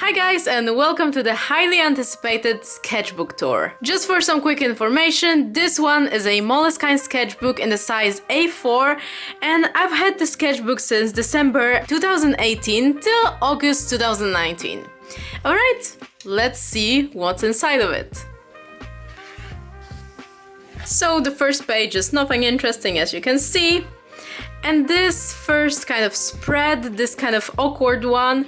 Hi guys, and welcome to the highly anticipated sketchbook tour. Just for some quick information, this one is a Moleskine sketchbook in the size A4, and I've had the sketchbook since December 2018 till August 2019. Alright, let's see what's inside of it. So the first page is nothing interesting, as you can see, and this first kind of spread, this kind of awkward one,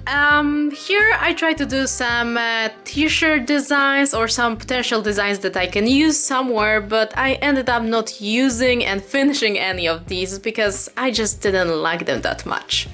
here I try to do some t-shirt designs or some potential designs that I can use somewhere, but I ended up not using and finishing any of these because I just didn't like them that much.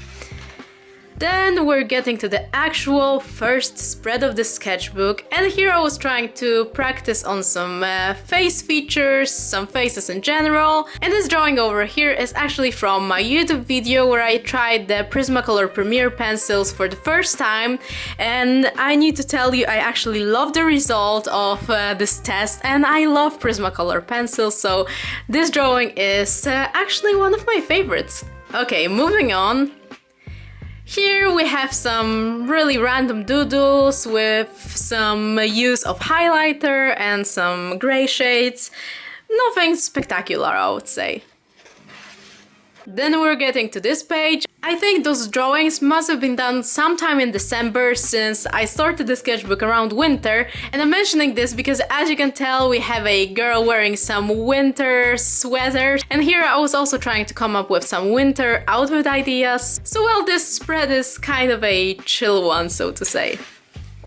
Then we're getting to the actual first spread of the sketchbook, and here I was trying to practice on some face features, some faces in general, and this drawing over here is actually from my YouTube video where I tried the Prismacolor Premier pencils for the first time, and I need to tell you I actually love the result of this test, and I love Prismacolor pencils, so this drawing is actually one of my favorites. Okay, moving on. Here we have some really random doodles with some use of highlighter and some gray shades. Nothing spectacular, I would say. Then we're getting to this page. I think those drawings must have been done sometime in December, since I started the sketchbook around winter, and I'm mentioning this because, as you can tell, we have a girl wearing some winter sweaters, and here I was also trying to come up with some winter outfit ideas. So well, this spread is kind of a chill one, so to say.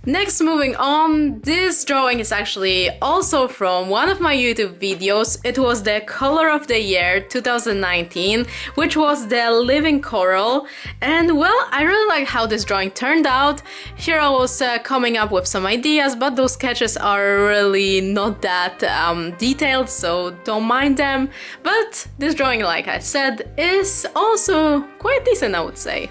Next, moving on, this drawing is actually also from one of my YouTube videos. It was the color of the year 2019, which was the living coral, and well, I really like how this drawing turned out. Here I was coming up with some ideas, but those sketches are really not that detailed, so don't mind them. But this drawing, like I said, is also quite decent, I would say.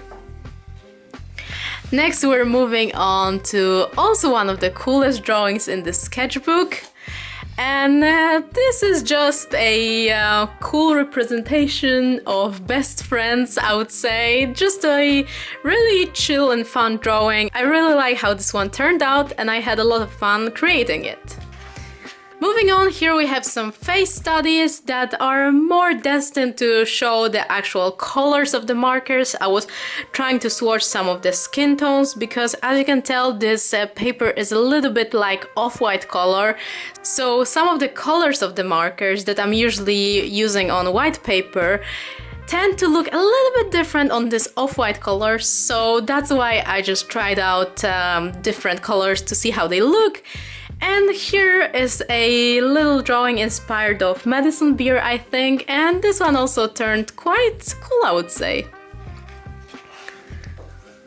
Next, we're moving on to also one of the coolest drawings in the sketchbook, and this is just a cool representation of best friends, I would say. Just a really chill and fun drawing. I really like how this one turned out, and I had a lot of fun creating it. Moving on, here we have some face studies that are more destined to show the actual colors of the markers. I was trying to swatch some of the skin tones because, as you can tell, this paper is a little bit like off-white color. So some of the colors of the markers that I'm usually using on white paper tend to look a little bit different on this off-white color, so that's why I just tried out different colors to see how they look. And here is a little drawing inspired of Madison beer, I think, and this one also turned quite cool, I would say.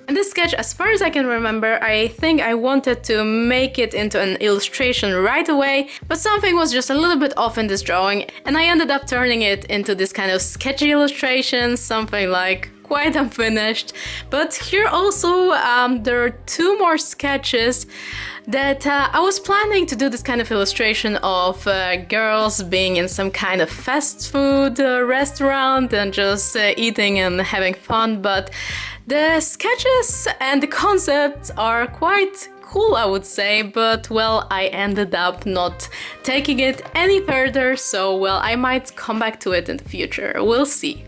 And this sketch, as far as I can remember, I think I wanted to make it into an illustration right away, but something was just a little bit off in this drawing, and I ended up turning it into this kind of sketchy illustration, something like quite unfinished. But here also there are two more sketches that I was planning to do this kind of illustration of girls being in some kind of fast food restaurant and just eating and having fun, but the sketches and the concepts are quite cool, I would say, but well, I ended up not taking it any further, so well, I might come back to it in the future, we'll see.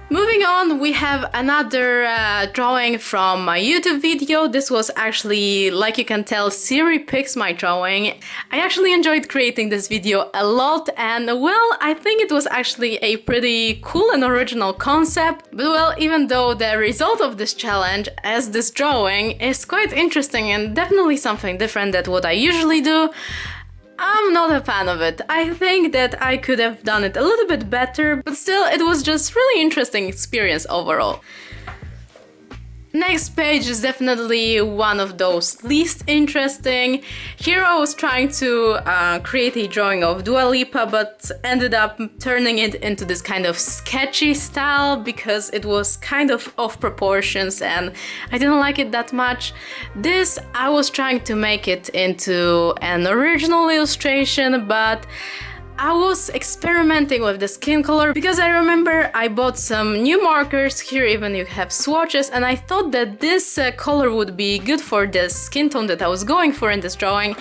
Moving on, we have another drawing from my YouTube video. This was actually, like you can tell, Siri picks my drawing. I actually enjoyed creating this video a lot, and well, I think it was actually a pretty cool and original concept. But well, even though the result of this challenge as this drawing is quite interesting and definitely something different than what I usually do, I'm not a fan of it. I think that I could have done it a little bit better, but still, it was just really interesting experience overall. Next page is definitely one of those least interesting. Here I was trying to create a drawing of Dua Lipa, but ended up turning it into this kind of sketchy style because it was kind of off proportions and I didn't like it that much. This, I was trying to make it into an original illustration, but I was experimenting with the skin color because I remember I bought some new markers. Here even you have swatches, and I thought that this color would be good for the skin tone that I was going for in this drawing.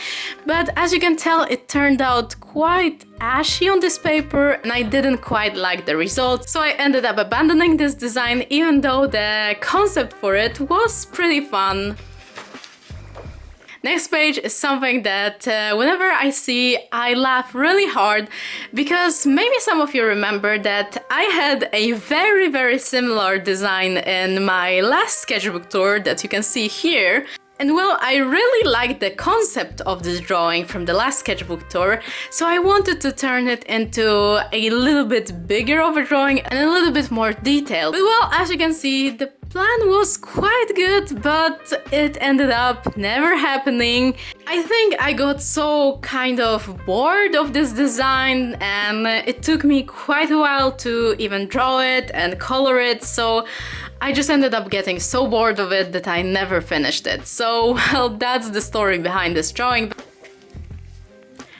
But as you can tell, it turned out quite ashy on this paper and I didn't quite like the result. So I ended up abandoning this design even though the concept for it was pretty fun. Next page is something that whenever I see, I laugh really hard because maybe some of you remember that I had a very similar design in my last sketchbook tour that you can see here. And well, I really liked the concept of this drawing from the last sketchbook tour, so I wanted to turn it into a little bit bigger of a drawing and a little bit more detailed. But well, as you can see, the plan was quite good, but it ended up never happening. I think I got so kind of bored of this design and it took me quite a while to even draw it and color it, so I just ended up getting so bored of it that I never finished it. So, well, that's the story behind this drawing.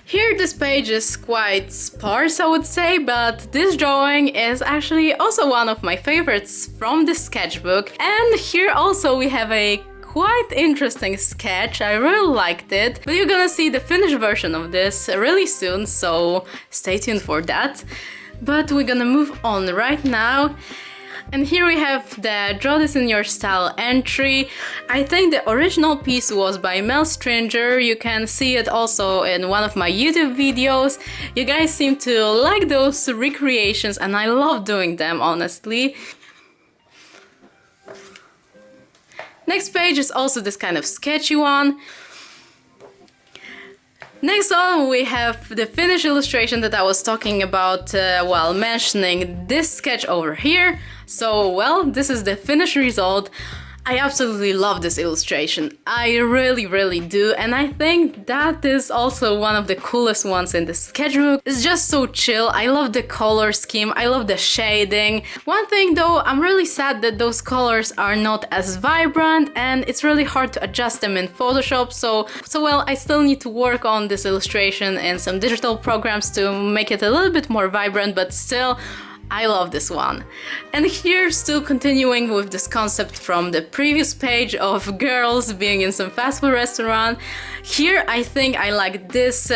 Here this page is quite sparse, I would say, but this drawing is actually also one of my favorites from the sketchbook. And here also we have a quite interesting sketch. I really liked it, but you're gonna see the finished version of this really soon, so stay tuned for that. But we're gonna move on right now. And here we have the Draw This in Your Style entry. I think the original piece was by Mel Stringer. You can see it also in one of my YouTube videos. You guys seem to like those recreations and I love doing them, honestly. Next page is also this kind of sketchy one. Next on, we have the finished illustration that I was talking about while mentioning this sketch over here. So, well, this is the finished result. I absolutely love this illustration. I really do, and I think that is also one of the coolest ones in the sketchbook. It's just so chill. I love the color scheme, I love the shading. One thing though, I'm really sad that those colors are not as vibrant and it's really hard to adjust them in Photoshop, so well, I still need to work on this illustration in some digital programs to make it a little bit more vibrant, but still, I love this one. And here, still continuing with this concept from the previous page of girls being in some fast food restaurant. Here, I think I like this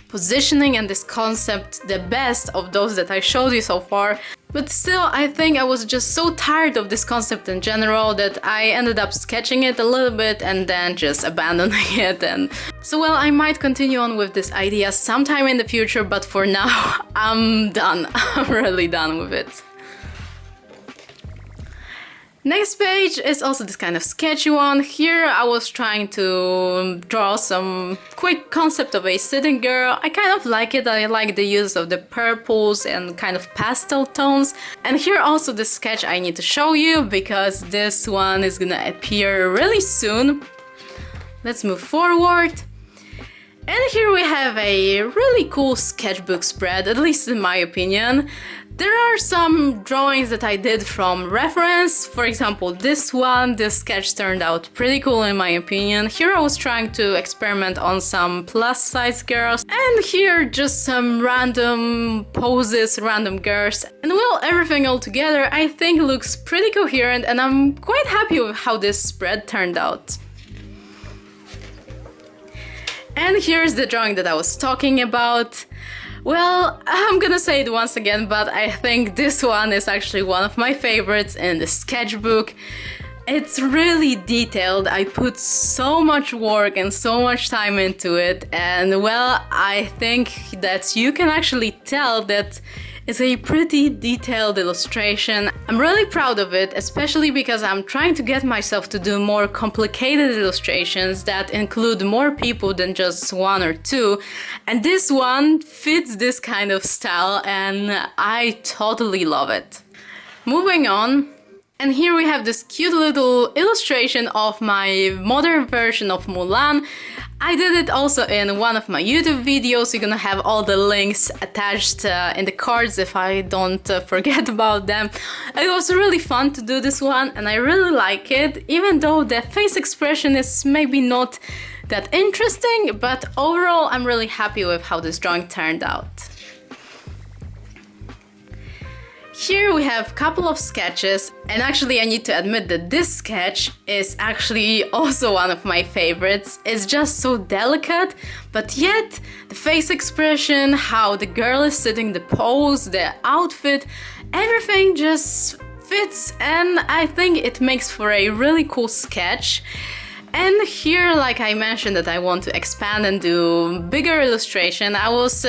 positioning and this concept the best of those that I showed you so far. But still, I think I was just so tired of this concept in general that I ended up sketching it a little bit and then just abandoning it. And so, well, I might continue on with this idea sometime in the future, but for now, I'm done. I'm really done with it. Next page is also this kind of sketchy one. Here I was trying to draw some quick concept of a sitting girl. I kind of like it. I like the use of the purples and kind of pastel tones. And here also the sketch I need to show you because this one is gonna appear really soon. Let's move forward. And here we have a really cool sketchbook spread, at least in my opinion. There are some drawings that I did from reference. For example, this one, this sketch turned out pretty cool in my opinion. Here I was trying to experiment on some plus size girls. And here just some random poses, random girls. And well, everything all together I think looks pretty coherent and I'm quite happy with how this spread turned out. And here's the drawing that I was talking about. Well, I'm gonna say it once again, but I think this one is actually one of my favorites in the sketchbook. It's really detailed. I put so much work and so much time into it, and well, I think that you can actually tell that it's a pretty detailed illustration. I'm really proud of it, especially because I'm trying to get myself to do more complicated illustrations that include more people than just one or two. And this one fits this kind of style and I totally love it. Moving on. And here we have this cute little illustration of my modern version of Mulan. I did it also in one of my YouTube videos. You're gonna have all the links attached in the cards if I don't forget about them. It was really fun to do this one and I really like it, even though the face expression is maybe not that interesting, but overall I'm really happy with how this drawing turned out. Here we have a couple of sketches, and actually I need to admit that this sketch is actually also one of my favorites. It's just so delicate, but yet the face expression, how the girl is sitting, the pose, the outfit, everything just fits, and I think it makes for a really cool sketch. And here, like I mentioned, that I want to expand and do bigger illustration, I was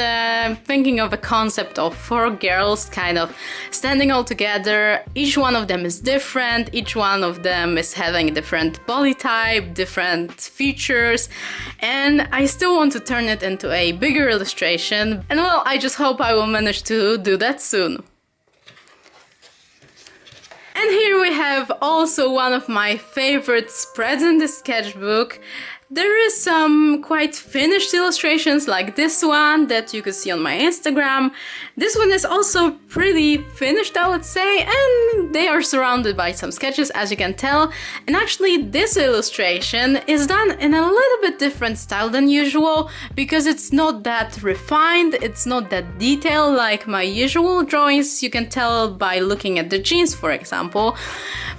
thinking of a concept of 4 girls kind of standing all together. Each one of them is different, each one of them is having a different body type, different features, and I still want to turn it into a bigger illustration. And well, I just hope I will manage to do that soon. And here we have also one of my favorite spreads in the sketchbook. There is some quite finished illustrations like this one that you could see on my Instagram. This one is also pretty finished, I would say, and they are surrounded by some sketches, as you can tell. And actually this illustration is done in a little bit different style than usual, because it's not that refined, it's not that detailed like my usual drawings. You can tell by looking at the jeans, for example.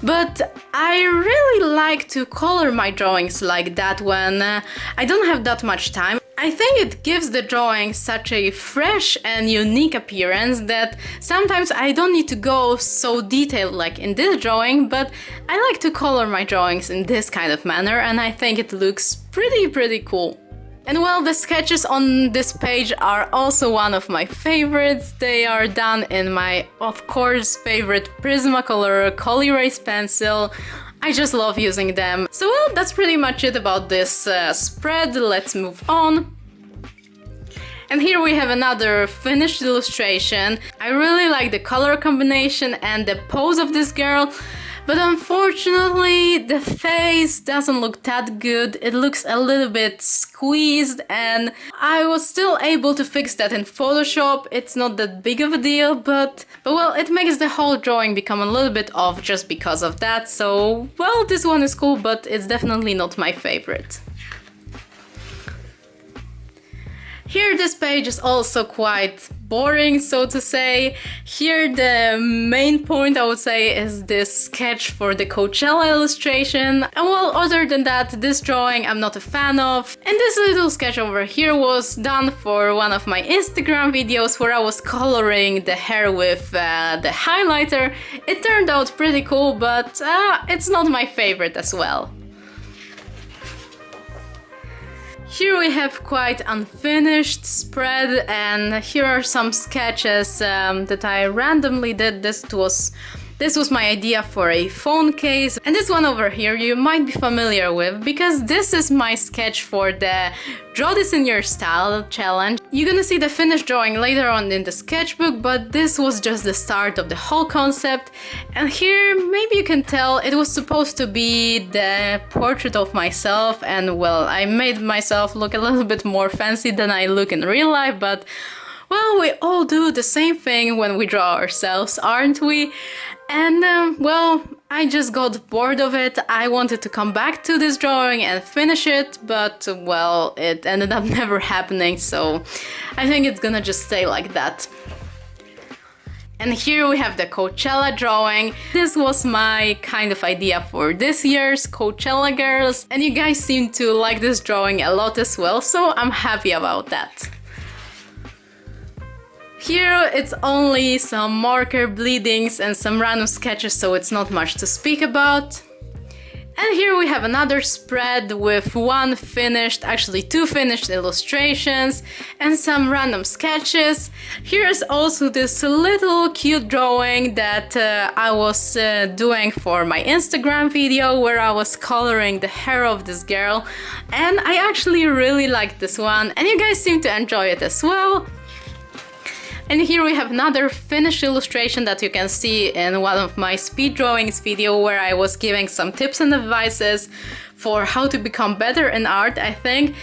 But I really like to color my drawings like that when I don't have that much time. I think it gives the drawing such a fresh and unique appearance that sometimes I don't need to go so detailed like in this drawing, but I like to color my drawings in this kind of manner, and I think it looks pretty cool. And well, the sketches on this page are also one of my favorites. They are done in my, of course, favorite Prismacolor Cool Erase pencil. I just love using them. So well, that's pretty much it about this spread. Let's move on. And here we have another finished illustration. I really like the color combination and the pose of this girl, but unfortunately the face doesn't look that good. It looks a little bit squeezed, and I was still able to fix that in Photoshop. It's not that big of a deal, but well, it makes the whole drawing become a little bit off just because of that. So well, this one is cool, but it's definitely not my favorite. Here this page is also quite boring, so to say. Here the main point, I would say, is this sketch for the Coachella illustration. And well, other than that, this drawing I'm not a fan of. And this little sketch over here was done for one of my Instagram videos where I was coloring the hair with the highlighter. It turned out pretty cool, but it's not my favorite as well. Here we have quite unfinished spread, and here are some sketches that I randomly did. This was my idea for a phone case, and this one over here you might be familiar with because this is my sketch for the Draw This in Your Style challenge. You're gonna see the finished drawing later on in the sketchbook, but this was just the start of the whole concept. And here, maybe you can tell, it was supposed to be the portrait of myself, and well, I made myself look a little bit more fancy than I look in real life, but well, we all do the same thing when we draw ourselves, aren't we? And well, I just got bored of it. I wanted to come back to this drawing and finish it, but well, it ended up never happening, so I think it's gonna just stay like that. And here we have the Coachella drawing. This was my kind of idea for this year's Coachella girls, and you guys seem to like this drawing a lot as well, so I'm happy about that. Here it's only some marker bleedings and some random sketches, so it's not much to speak about. And here we have another spread with actually two finished illustrations and some random sketches. Here's also this little cute drawing that I was doing for my Instagram video where I was coloring the hair of this girl, and I actually really liked this one, and you guys seem to enjoy it as well. And here we have another finished illustration that you can see in one of my speed drawings video where I was giving some tips and advices for how to become better in art, I think.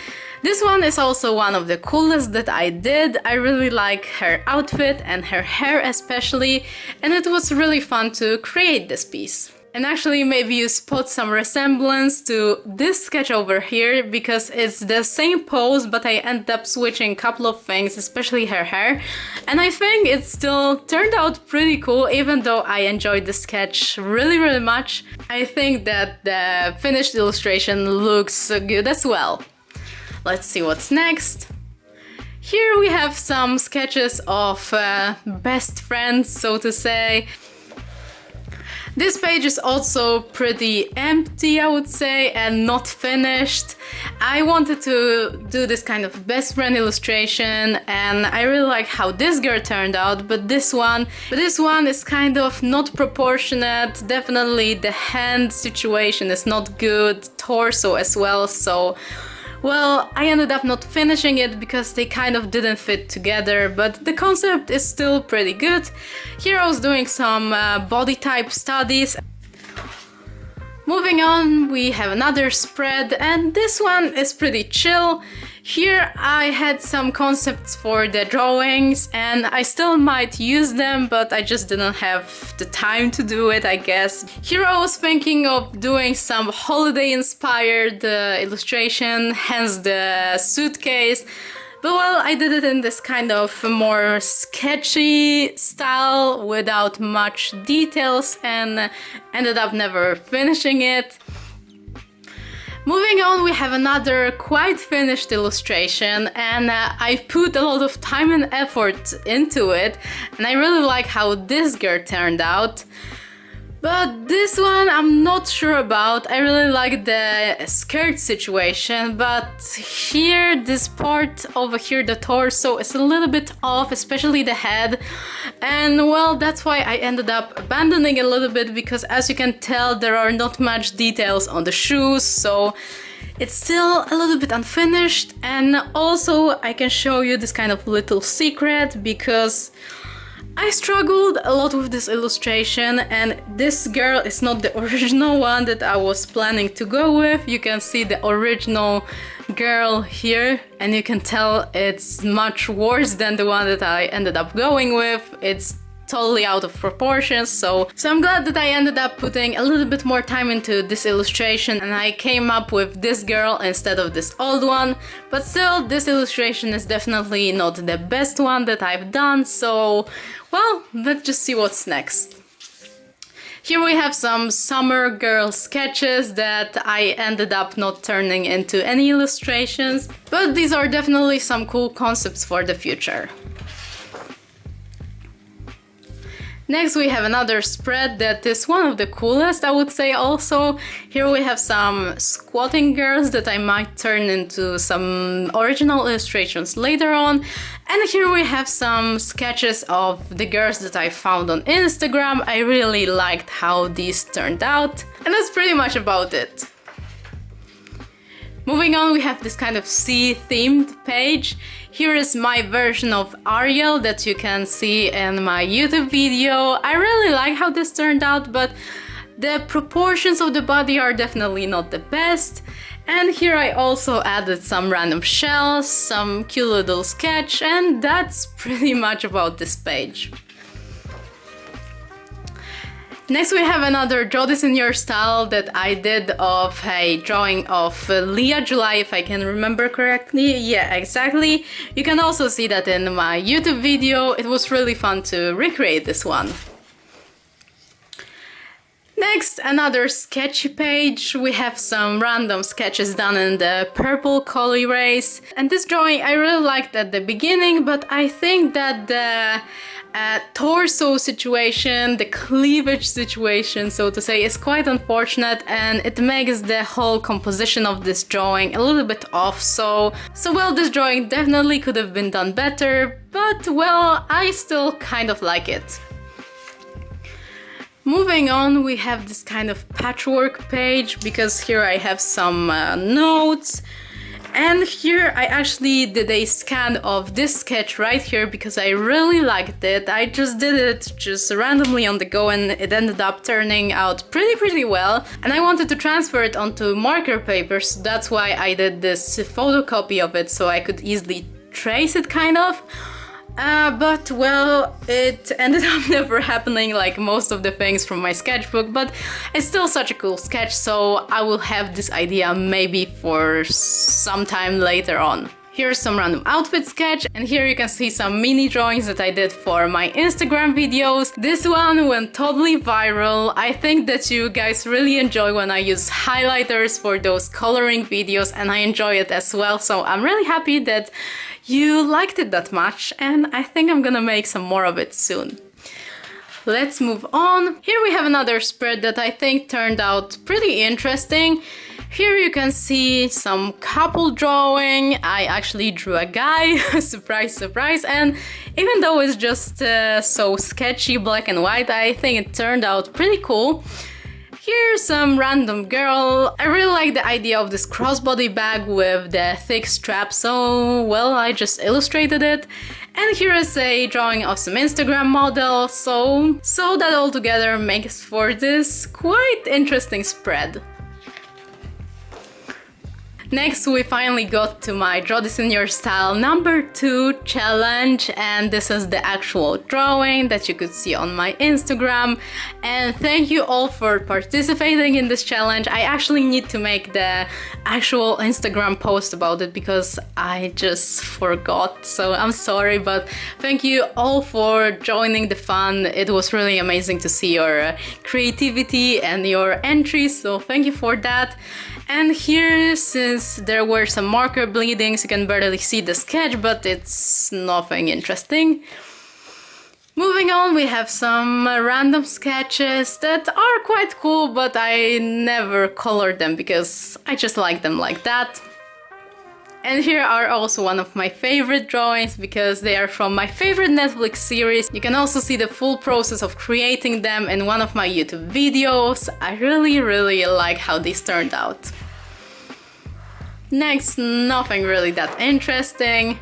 This one is also one of the coolest that I did. I really like her outfit and her hair especially, and it was really fun to create this piece. And actually maybe you spot some resemblance to this sketch over here because it's the same pose, but I ended up switching a couple of things, especially her hair. And I think it still turned out pretty cool, even though I enjoyed the sketch really much. I think that the finished illustration looks good as well. Let's see what's next. Here we have some sketches of best friends, so to say. This page is also pretty empty, I would say, and not finished. I wanted to do this kind of best friend illustration, and I really like how this girl turned out, but this one is kind of not proportionate. Definitely the hand situation is not good, torso as well, so well, I ended up not finishing it because they kind of didn't fit together, but the concept is still pretty good. Here I was doing some body type studies. Moving on, we have another spread, and this one is pretty chill. Here I had some concepts for the drawings, and I still might use them, but I just didn't have the time to do it, I guess. Here I was thinking of doing some holiday-inspired illustration, hence the suitcase. But well, I did it in this kind of more sketchy style without much details and ended up never finishing it. Moving on, we have another quite finished illustration, and I put a lot of time and effort into it, and I really like how this girl turned out. But this one I'm not sure about. I really like the skirt situation, but here, this part over here, the torso, is a little bit off, especially the head. And well, that's why I ended up abandoning a little bit, because as you can tell, there are not much details on the shoes, so it's still a little bit unfinished. And also I can show you this kind of little secret, because I struggled a lot with this illustration, and this girl is not the original one that I was planning to go with. You can see the original girl here, and you can tell it's much worse than the one that I ended up going with. It's totally out of proportion, so I'm glad that I ended up putting a little bit more time into this illustration, and I came up with this girl instead of this old one. But still, this illustration is definitely not the best one that I've done, so well, let's just see what's next. Here we have some summer girl sketches that I ended up not turning into any illustrations, but these are definitely some cool concepts for the future. Next we have another spread that is one of the coolest, I would say also. Here we have some squatting girls that I might turn into some original illustrations later on. And here we have some sketches of the girls that I found on Instagram. I really liked how these turned out. And that's pretty much about it. Moving on, we have this kind of sea-themed page. Here is my version of Ariel that you can see in my YouTube video. I really like how this turned out, but the proportions of the body are definitely not the best. And here I also added some random shells, some cute little sketch, and that's pretty much about this page. Next we have another Draw This in Your Style that I did of a drawing of Leah July, if I can remember correctly. Yeah, exactly. You can also see that in my YouTube video. It was really fun to recreate this one. Next, another sketchy page. We have some random sketches done in the purple color erase. And this drawing I really liked at the beginning, but I think that the torso situation, the cleavage situation, so to say, is quite unfortunate, and it makes the whole composition of this drawing a little bit off. So well, this drawing definitely could have been done better, but well, I still kind of like it. Moving on, we have this kind of patchwork page, because here I have some notes. And here I actually did a scan of this sketch right here because I really liked it. I just did it just randomly on the go, and it ended up turning out pretty well. And I wanted to transfer it onto marker paper, so that's why I did this photocopy of it, so I could easily trace it kind of. But well, it ended up never happening like most of the things from my sketchbook, but it's still such a cool sketch, so I will have this idea maybe for some time later on. Here's some random outfit sketch, and here you can see some mini drawings that I did for my Instagram videos. This one went totally viral. I think that you guys really enjoy when I use highlighters for those coloring videos, and I enjoy it as well, so I'm really happy that you liked it that much, and I think I'm gonna make some more of it soon. Let's move on. Here we have another spread that I think turned out pretty interesting. Here you can see some couple drawing. I actually drew a guy, surprise, surprise, and even though it's just so sketchy, black and white, I think it turned out pretty cool. Here's some random girl. I really like the idea of this crossbody bag with the thick strap, so well, I just illustrated it. And here is a drawing of some Instagram model, so that all together makes for this quite interesting spread. Next, we finally got to my Draw This in Your Style number 2 challenge, and this is the actual drawing that you could see on my Instagram. And thank you all for participating in this challenge. I actually need to make the actual Instagram post about it because I just forgot, so I'm sorry, but thank you all for joining the fun. It was really amazing to see your creativity and your entries, so thank you for that. And here, since there were some marker bleedings, you can barely see the sketch, but it's nothing interesting. Moving on, we have some random sketches that are quite cool, but I never colored them because I just like them like that. And here are also one of my favorite drawings because they are from my favorite Netflix series. You can also see the full process of creating them in one of my YouTube videos. I really like how these turned out. Next, nothing really that interesting.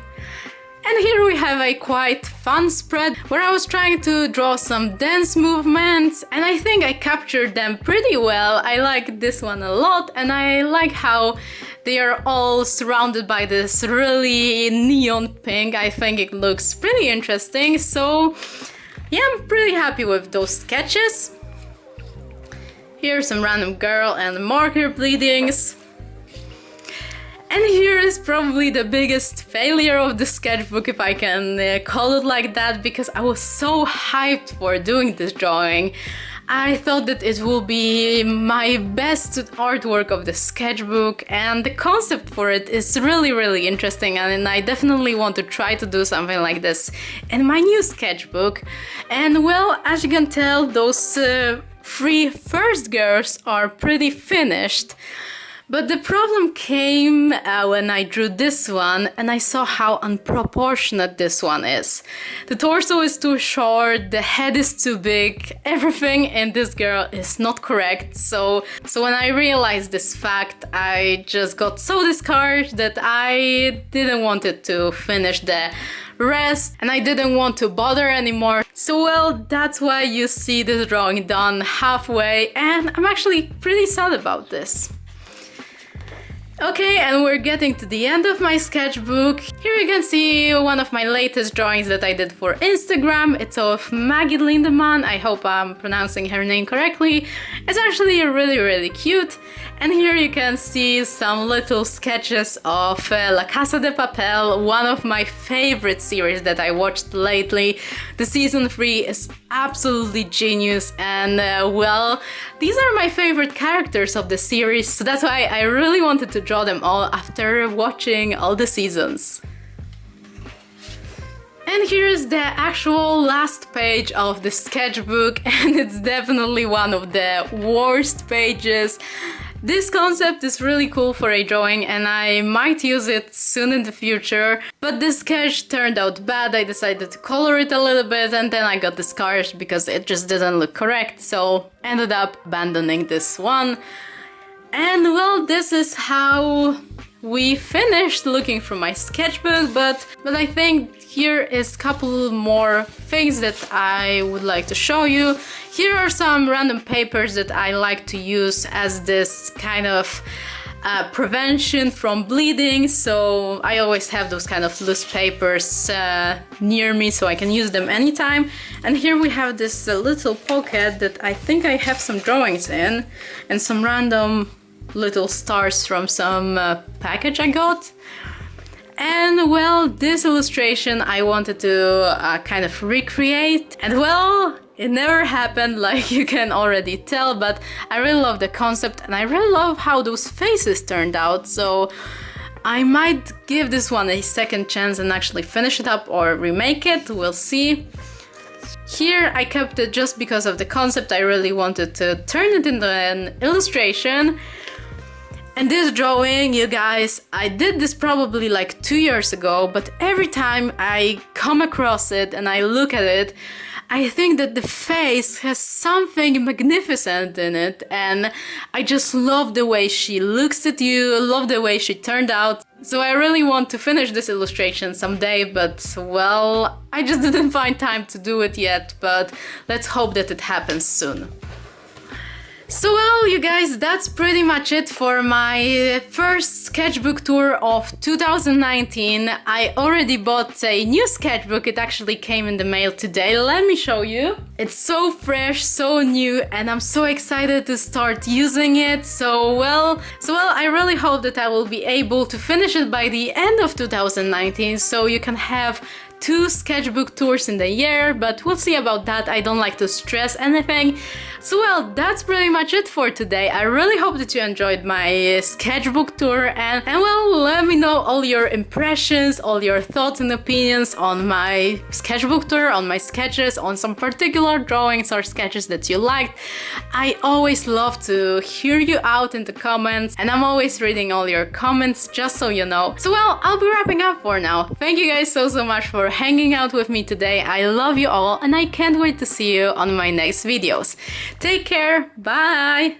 And here we have a quite fun spread where I was trying to draw some dance movements, and I think I captured them pretty well. I like this one a lot, and I like how they are all surrounded by this really neon pink. I think it looks pretty interesting, so yeah, I'm pretty happy with those sketches. Here's some random girl and marker bleedings. And here is probably the biggest failure of the sketchbook, if I can call it like that, because I was so hyped for doing this drawing. I thought that it will be my best artwork of the sketchbook, and the concept for it is really interesting, and I definitely want to try to do something like this in my new sketchbook. And well, as you can tell, those 3 first girls are pretty finished. But the problem came when I drew this one and I saw how unproportionate this one is. The torso is too short, the head is too big, everything in this girl is not correct. So when I realized this fact, I just got so discouraged that I didn't want it to finish the rest, and I didn't want to bother anymore. So well, that's why you see this drawing done halfway, and I'm actually pretty sad about this. Okay, and we're getting to the end of my sketchbook. Here you can see one of my latest drawings that I did for Instagram. It's of Maggie Lindemann. I hope I'm pronouncing her name correctly. It's actually really cute. And here you can see some little sketches of La Casa de Papel, one of my favorite series that I watched lately. The season 3 is absolutely genius, and well, these are my favorite characters of the series, so that's why I really wanted to draw them all after watching all the seasons. And here's the actual last page of the sketchbook, and it's definitely one of the worst pages. This concept is really cool for a drawing, and I might use it soon in the future, but this sketch turned out bad. I decided to color it a little bit, and then I got discouraged because it just didn't look correct, so ended up abandoning this one. And well, this is how we finished looking through my sketchbook, but I think here is a couple more things that I would like to show you. Here are some random papers that I like to use as this kind of prevention from bleeding, so I always have those kind of loose papers near me so I can use them anytime. And here we have this little pocket that I think I have some drawings in and some random little stars from some package I got. And well, this illustration I wanted to kind of recreate, and well, it never happened, like you can already tell, but I really love the concept and I really love how those faces turned out, so I might give this one a second chance and actually finish it up or remake it, we'll see. Here I kept it just because of the concept. I really wanted to turn it into an illustration. And this drawing, you guys, I did this probably like 2 years ago, but every time I come across it and I look at it, I think that the face has something magnificent in it, and I just love the way she looks at you, love the way she turned out. So I really want to finish this illustration someday, but well, I just didn't find time to do it yet, but let's hope that it happens soon. So well, you guys, that's pretty much it for my first sketchbook tour of 2019. I already bought a new sketchbook. It actually came in the mail today. Let me show you. It's so fresh, so new, and I'm so excited to start using it. So well, I really hope that I will be able to finish it by the end of 2019, so you can have 2 sketchbook tours in the year, but we'll see about that. I don't like to stress anything. So well, that's pretty much it for today. I really hope that you enjoyed my sketchbook tour, and well, let me know all your impressions, all your thoughts and opinions on my sketchbook tour, on my sketches, on some particular drawings or sketches that you liked. I always love to hear you out in the comments, and I'm always reading all your comments, just so you know. So well, I'll be wrapping up for now. Thank you guys so much for hanging out with me today. I love you all, and I can't wait to see you on my next videos. Take care, bye!